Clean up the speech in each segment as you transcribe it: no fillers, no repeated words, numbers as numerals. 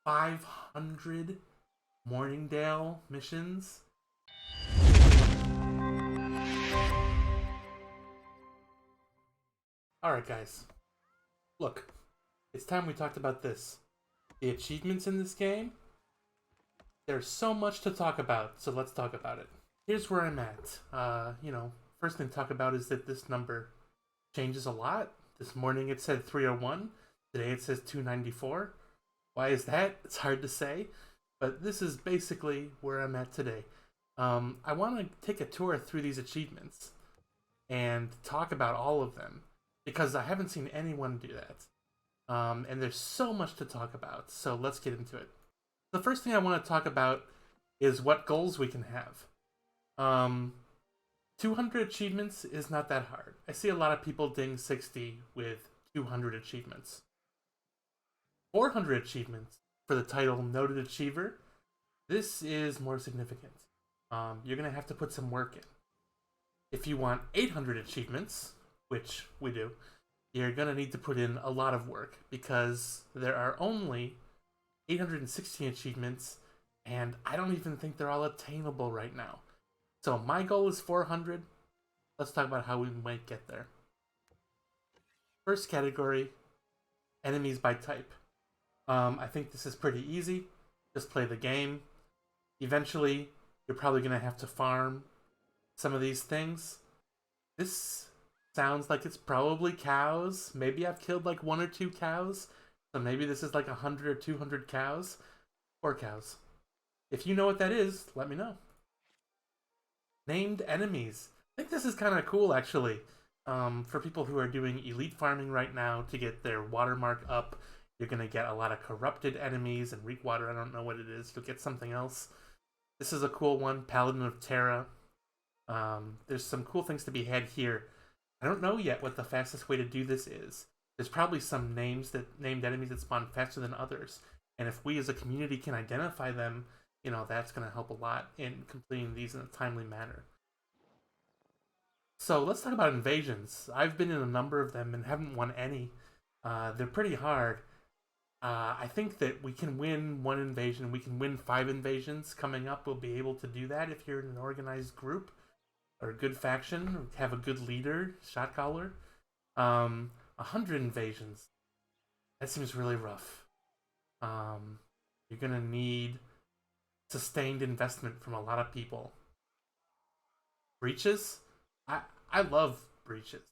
500 Morningdale missions. Alright, guys. Look, it's time we talked about this. The achievements in this game, there's so much to talk about, so let's talk about it. Here's where I'm at. First thing to talk about is that this number changes a lot. This morning it said 301. Today it says 294. Why is that? It's hard to say. But this is basically where I'm at today. I want to take a tour through these achievements and talk about all of them because I haven't seen anyone do that. And there's so much to talk about, so let's get into it. The first thing I want to talk about is what goals we can have. 200 achievements is not that hard. I see a lot of people ding 60 with 200 achievements. 400 achievements for the title Noted Achiever. This is more significant. You're going to have to put some work in. If you want 800 achievements, which we do, you're going to need to put in a lot of work because there are only 816 achievements and I don't even think they're all attainable right now. So my goal is 400. Let's talk about how we might get there. First category, enemies by type. I think this is pretty easy. Just play the game. Eventually, you're probably going to have to farm some of these things. This sounds like it's probably cows. Maybe I've killed like 1 or 2 cows. So maybe this is like 100 or 200 cows. Or cows. If you know what that is, let me know. Named enemies. I think this is kind of cool actually. For people who are doing elite farming right now to get their watermark up, you're going to get a lot of corrupted enemies and weak water. I don't know what it is. You'll get something else. This is a cool one. Paladin of Terra. There's some cool things to be had here. I don't know yet what the fastest way to do this is. There's probably some named enemies that spawn faster than others. And if we as a community can identify them, that's going to help a lot in completing these in a timely manner. So let's talk about invasions. I've been in a number of them and haven't won any. They're pretty hard. I think that we can win 1 invasion. We can win 5 invasions coming up. We'll be able to do that if you're in an organized group or a good faction, or have a good leader, shot caller. 100 invasions. That seems really rough. You're gonna need sustained investment from a lot of people. Breaches? I love breaches.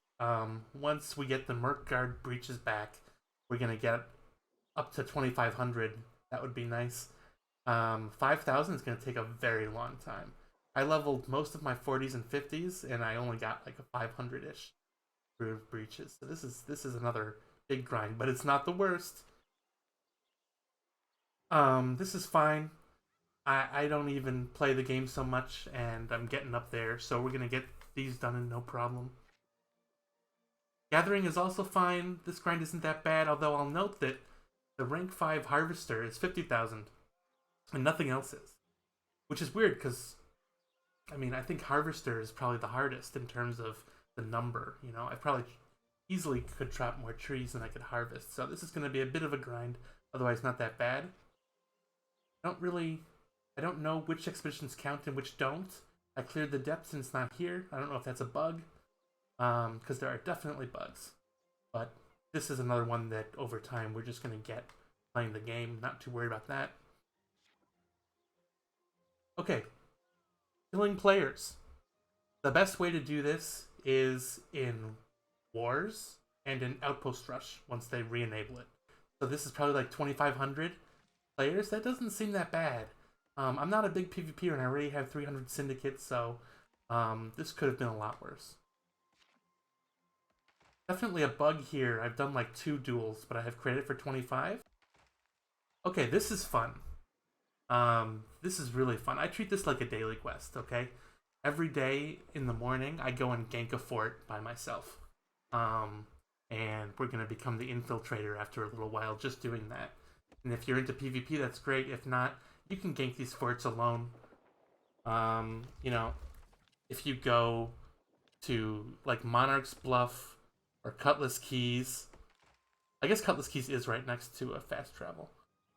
Once we get the Merkgard breaches back, we're gonna get up to 2,500. That would be nice. 5,000 is gonna take a very long time. I leveled most of my 40s and 50s, and I only got like a 500-ish through breaches. So this is another big grind, but it's not the worst. This is fine. I don't even play the game so much, and I'm getting up there, so we're gonna get these done in no problem. Gathering is also fine. This grind isn't that bad, although I'll note that the rank 5 Harvester is 50,000, and nothing else is. Which is weird, because, I think Harvester is probably the hardest in terms of the number, I probably easily could chop more trees than I could harvest, so this is going to be a bit of a grind, otherwise not that bad. I don't know which expeditions count and which don't. I cleared the depths and it's not here. I don't know if that's a bug, because there are definitely bugs. But this is another one that over time we're just going to get playing the game. Not too worried about that. Okay. Killing players. The best way to do this is in Wars and in Outpost Rush once they re-enable it. So this is probably like 2,500 players. That doesn't seem that bad. I'm not a big PvPer and I already have 300 syndicates, so this could have been a lot worse. Definitely a bug here. I've done like 2 duels, but I have credit for 25. Okay, this is fun. This is really fun. I treat this like a daily quest, okay? Every day in the morning, I go and gank a fort by myself. And we're going to become the infiltrator after a little while just doing that. And if you're into PvP, that's great. If not, you can gank these forts alone. If you go to like Monarch's Bluff or Cutlass Keys, I guess Cutlass Keys is right next to a fast travel.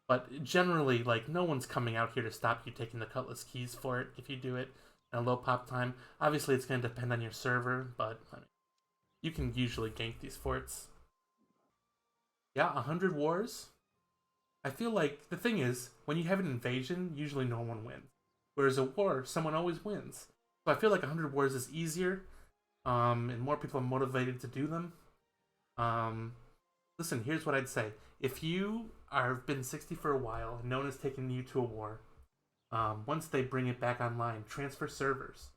But generally, like, no one's coming out here to stop you taking the Cutlass keys for it if you do it in a low pop time. Obviously, it's going to depend on your server, but I mean, you can usually gank these forts. Yeah, 100 wars. I feel like the thing is, when you have an invasion, usually no one wins. Whereas a war, someone always wins. So I feel like 100 wars is easier, and more people are motivated to do them. Um, Listen, here's what I'd say. If you are been 60 for a while and no one has taken you to a war, once they bring it back online, transfer servers.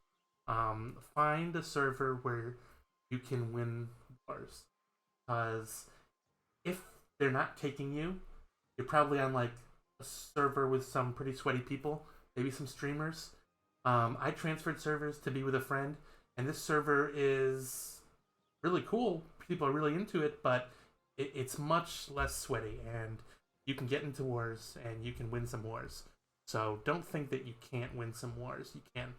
Find a server where you can win wars. Because if they're not taking you, you're probably on like a server with some pretty sweaty people, maybe some streamers. I transferred servers to be with a friend, and this server is really cool. People are really into it, but it's much less sweaty, and you can get into wars and you can win some wars. So don't think that you can't win some wars. You can.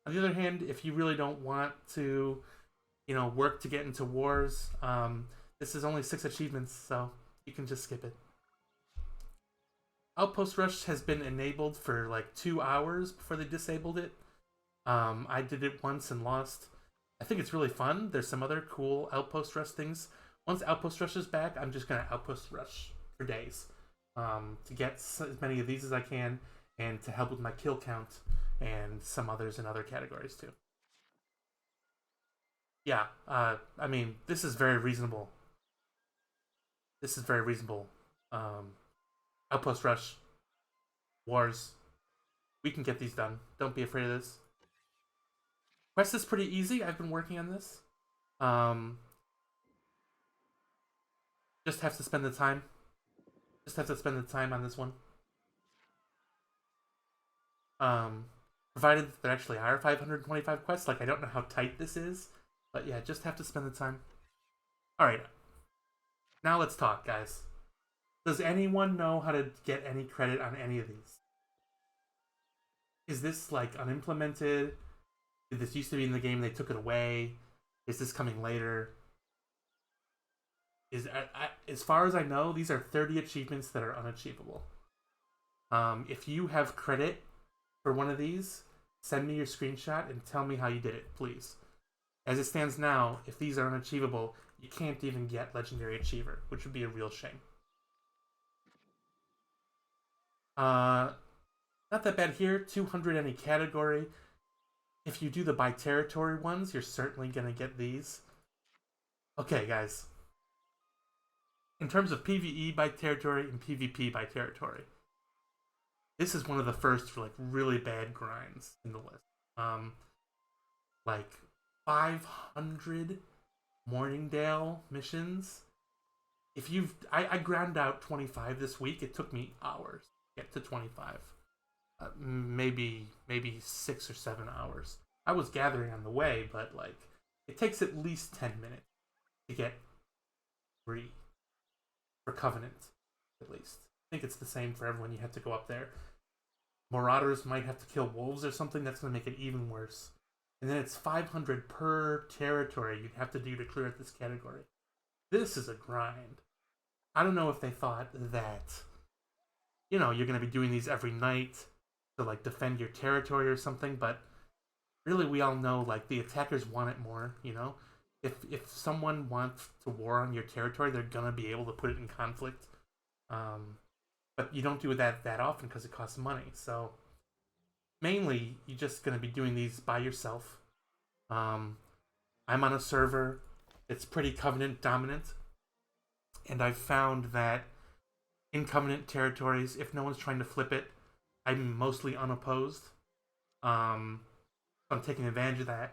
On the other hand, if you really don't want to, work to get into wars, this is only 6 achievements, so you can just skip it. Outpost Rush has been enabled for like 2 hours before they disabled it. I did it once and lost. I think it's really fun. There's some other cool Outpost Rush things. Once Outpost Rush is back, I'm just gonna Outpost Rush for days, to get as many of these as I can, and to help with my kill count and some others in other categories too. Yeah, I mean, this is very reasonable. This is very reasonable. Outpost Rush, Wars, we can get these done. Don't be afraid of this. Quest is pretty easy. I've been working on this. Um, just have to spend the time. Just have to spend the time on this one. Provided there actually are 525 quests. Like, I don't know how tight this is, but yeah, just have to spend the time. All right, now let's talk, guys. Does anyone know how to get any credit on any of these? Is this like unimplemented? Did this used to be in the game? They took it away. Is this coming later? As far as I know, these are 30 achievements that are unachievable. If you have credit for one of these, send me your screenshot and tell me how you did it, please. As it stands now, if these are unachievable, you can't even get Legendary Achiever, which would be a real shame. Not that bad here. 200 any category. If you do the by territory ones, you're certainly gonna get these. Okay, guys. In terms of PvE by territory and PvP by territory, this is one of the first like really bad grinds in the list. Like 500 Morningdale missions. If I ground out 25 this week. It took me hours to get to 25. Maybe 6 or 7 hours. I was gathering on the way, but like it takes at least 10 minutes to get 3 for Covenant, at least. I think it's the same for everyone. You have to go up there. Marauders might have to kill wolves or something. That's going to make it even worse. And then it's 500 per territory you'd have to do to clear out this category. This is a grind. I don't know if they thought that, you're going to be doing these every night to like defend your territory or something, but really we all know like the attackers want it more, If someone wants to war on your territory, they're gonna be able to put it in conflict. But you don't do that often because it costs money. So mainly, you're just gonna be doing these by yourself. I'm on a server. It's pretty Covenant dominant, and I've found that in Covenant territories, if no one's trying to flip it, I'm mostly unopposed. I'm taking advantage of that.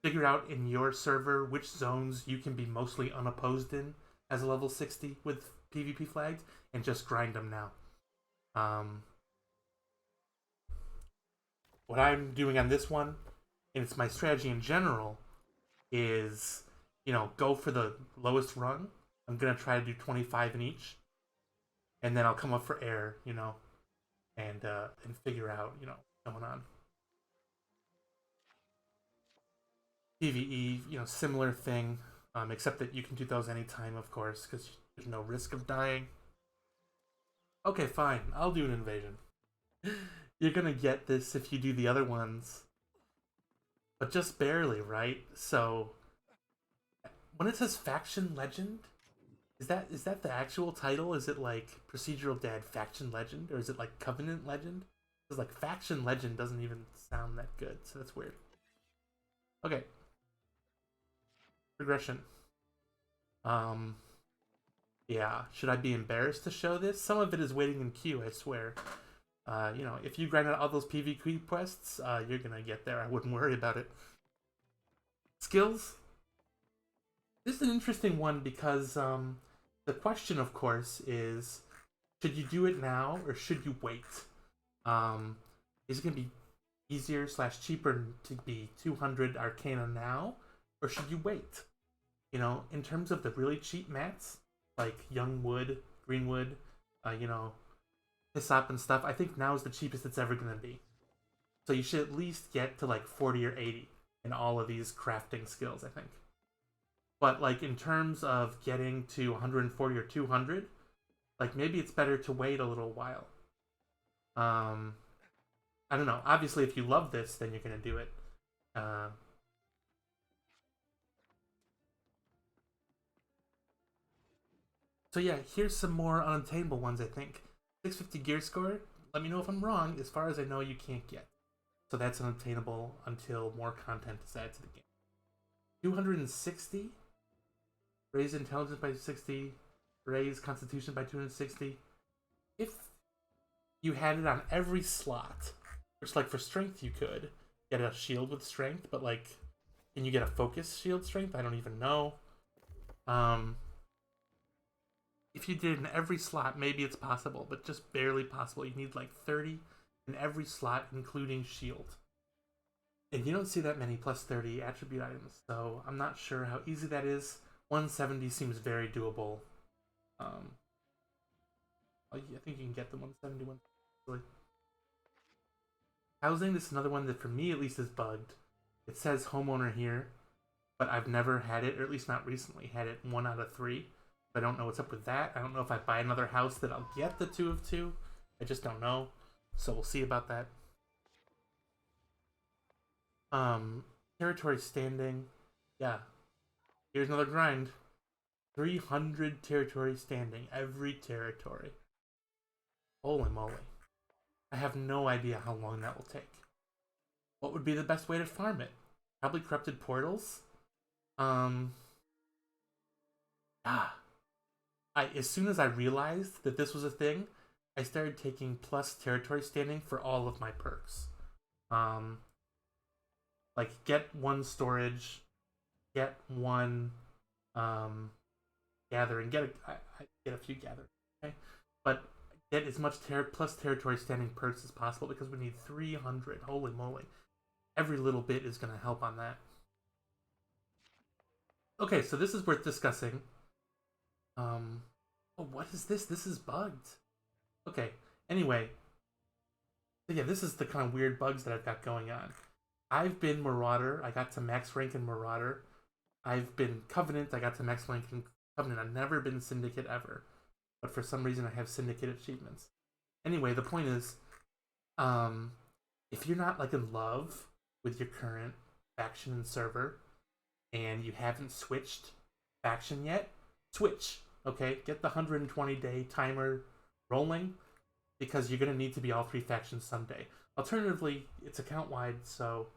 Figure out in your server which zones you can be mostly unopposed in as a level 60 with PvP flagged, and just grind them now. What I'm doing on this one, and it's my strategy in general, is, go for the lowest rung. I'm going to try to do 25 in each, and then I'll come up for air, and figure out, what's going on. PvE, similar thing, except that you can do those anytime, of course, because there's no risk of dying. Okay, fine. I'll do an invasion. You're gonna get this if you do the other ones, but just barely, right? So when it says faction legend, is that the actual title? Is it like procedural dad faction legend, or is it like covenant legend? Because like faction legend doesn't even sound that good, so that's weird. Okay, progression. Um, yeah. Should I be embarrassed to show this? Some of it is waiting in queue, I swear. If you grind out all those PvP quests, you're gonna get there. I wouldn't worry about it. Skills. This is an interesting one because the question, of course, is should you do it now or should you wait? Um, is it gonna be easier slash cheaper to be 200 Arcana now, or should you wait? In terms of the really cheap mats, like Young Wood, Greenwood, uh, you know, Hyssop and stuff, I think now is the cheapest it's ever gonna be. So you should at least get to like 40 or 80 in all of these crafting skills, I think. But like in terms of getting to 140 or 200, like maybe it's better to wait a little while. Um, I don't know. Obviously, if you love this, then you're gonna do it. Uh, so yeah, here's some more unattainable ones. I think 650 gear score. Let me know if I'm wrong. As far as I know, you can't get. So that's unattainable until more content is added to the game. 260. Raise intelligence by 60. Raise constitution by 260. If you had it on every slot, which like for strength you could get a shield with strength, but like, can you get a focus shield strength? I don't even know. Um, if you did in every slot, maybe it's possible, but just barely possible. You need like 30 in every slot, including shield. And you don't see that many plus 30 attribute items, so I'm not sure how easy that is. 170 seems very doable. Um, I think you can get the 171. Housing, this is another one that for me at least is bugged. It says homeowner here, but I've never had it, or at least not recently, had it 1 out of 3. I don't know what's up with that. I don't know if I buy another house that I'll get the 2 of 2. I just don't know. So we'll see about that. Territory standing. Yeah. Here's another grind. 300 territory standing. Every territory. Holy moly. I have no idea how long that will take. What would be the best way to farm it? Probably corrupted portals. Um. Ah. As soon as I realized that this was a thing, I started taking plus territory standing for all of my perks. Um, like get one storage, get one gathering, I get a few gathering, okay, but get as much plus territory standing perks as possible because we need 300. Holy moly! Every little bit is going to help on that. Okay, so this is worth discussing. Um, oh, what is this? This is bugged. Okay. Anyway, so yeah, this is the kind of weird bugs that I've got going on. I've been Marauder. I got to max rank in Marauder. I've been Covenant. I got to max rank in Covenant. I've never been Syndicate ever, but for some reason I have Syndicate achievements. Anyway, the point is, um, if you're not like in love with your current faction and server, and you haven't switched faction yet, switch. Okay, get the 120-day timer rolling because you're going to need to be all 3 factions someday. Alternatively, it's account wide, so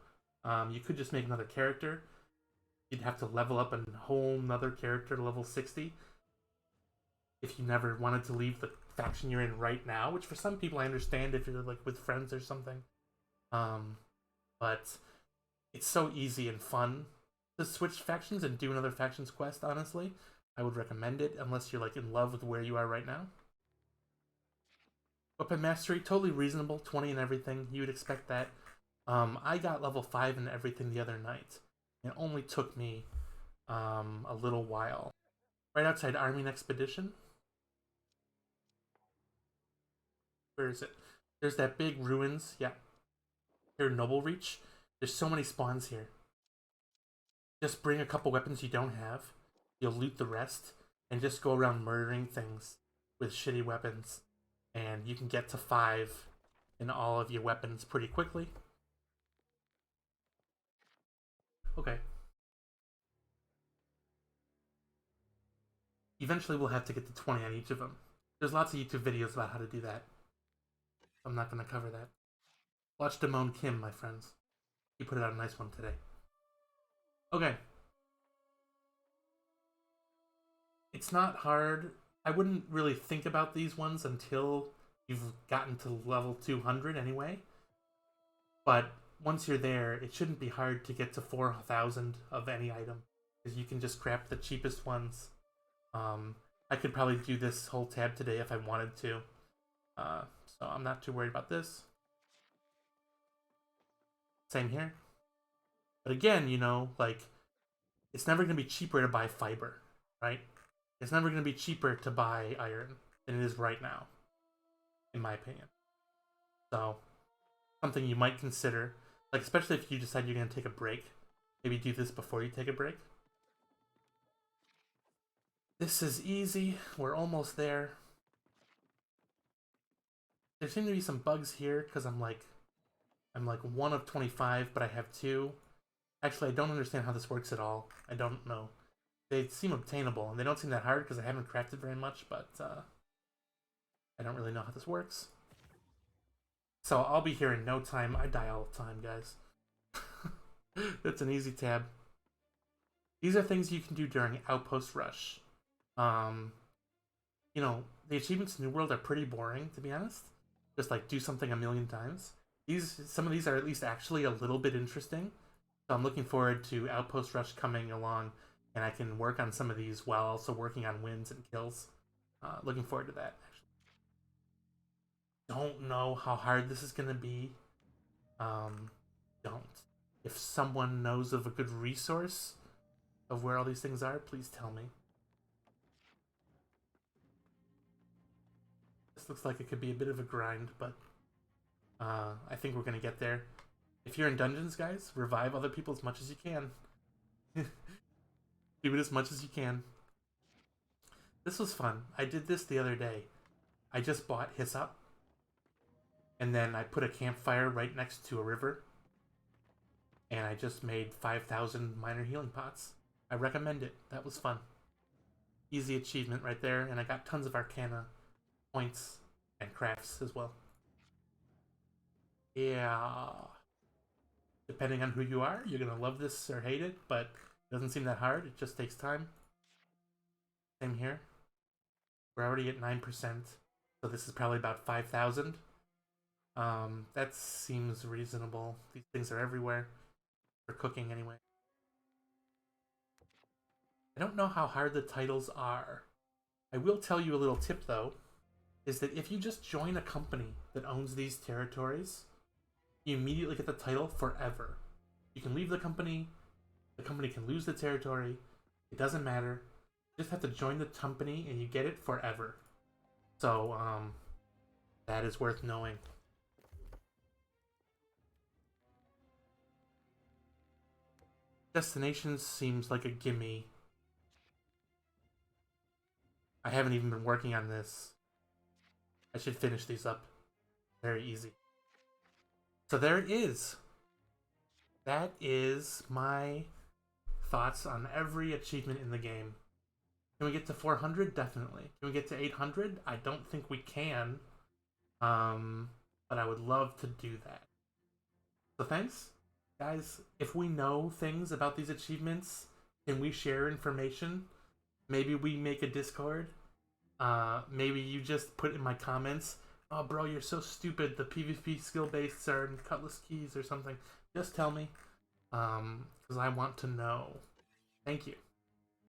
you could just make another character. You'd have to level up a whole nother character to level 60 if you never wanted to leave the faction you're in right now, which for some people I understand if you're like with friends or something. But it's so easy and fun to switch factions and do another faction's quest, honestly. I would recommend it unless you're like in love with where you are right now. Weapon mastery, totally reasonable, 20 and everything. You would expect that. I got level 5 and everything the other night. It only took me a little while. Right outside Army Expedition. Where is it? There's that big ruins. Yeah. Here, Noble Reach. There's so many spawns here. Just bring a couple weapons you don't have. You'll loot the rest. And just go around murdering things with shitty weapons. and you can get to 5 in all of your weapons pretty quickly. Okay. Eventually we'll have to get to 20 on each of them. There's lots of YouTube videos about how to do that. I'm not going to cover that. Watch Damone Kim, my friends. He put out a nice one today. Okay. It's not hard. I wouldn't really think about these ones until you've gotten to level 200 anyway. But once you're there, it shouldn't be hard to get to 4,000 of any item. Because you can just craft the cheapest ones. I could probably do this whole tab today if I wanted to. So I'm not too worried about this. Same here. But again, you know, like, it's never going to be cheaper to buy fiber, right? It's never going to be cheaper to buy iron than it is right now, in my opinion. So, something you might consider, like, especially if you decide you're going to take a break. Maybe do this before you take a break. This is easy. We're almost there. There seem to be some bugs here, because I'm like 1 of 25, but I have 2. Actually, I don't understand how this works at all. I don't know. They seem obtainable, and they don't seem that hard because I haven't crafted very much, but I don't really know how this works. So I'll be here in no time. I die all the time, guys. That's an easy tab. These are things you can do during Outpost Rush. You know, the achievements in New World are pretty boring, to be honest. Just like do something a million times. Some of these are at least actually a little bit interesting. So I'm looking forward to Outpost Rush coming along, and I can work on some of these while also working on wins and kills. Looking forward to that, actually. Don't know how hard this is going to be. Don't. If someone knows of a good resource of where all these things are, please tell me. This looks like it could be a bit of a grind, but I think we're going to get there. If you're in dungeons, guys, revive other people as much as you can. Do it as much as you can. This was fun. I did this the other day. I just bought Hyssop. And then I put a campfire right next to a river. And I just made 5,000 minor healing pots. I recommend it. That was fun. Easy achievement right there. And I got tons of Arcana points and crafts as well. Yeah. Depending on who you are, you're going to love this or hate it, but it doesn't seem that hard. It just takes time. Same here. We're already at 9%, so this is probably about 5,000. That seems reasonable. These things are everywhere. For cooking, anyway. I don't know how hard the titles are. I will tell you a little tip, though, is that if you just join a company that owns these territories, you immediately get the title forever. You can leave the company can lose the territory, it doesn't matter. You just have to join the company and you get it forever. So, that is worth knowing. Destinations seems like a gimme. I haven't even been working on this. I should finish these up. Very easy. So there it is. That is my thoughts on every achievement in the game. Can we get to 400? Definitely. Can we get to 800? I don't think we can. But I would love to do that. So thanks, guys. If we know things about these achievements, can we share information? Maybe we make a Discord. Maybe you just put in my comments, oh bro, you're so stupid, the PvP skill based are in Cutlass Keys or something. Just tell me, because I want to know. Thank you.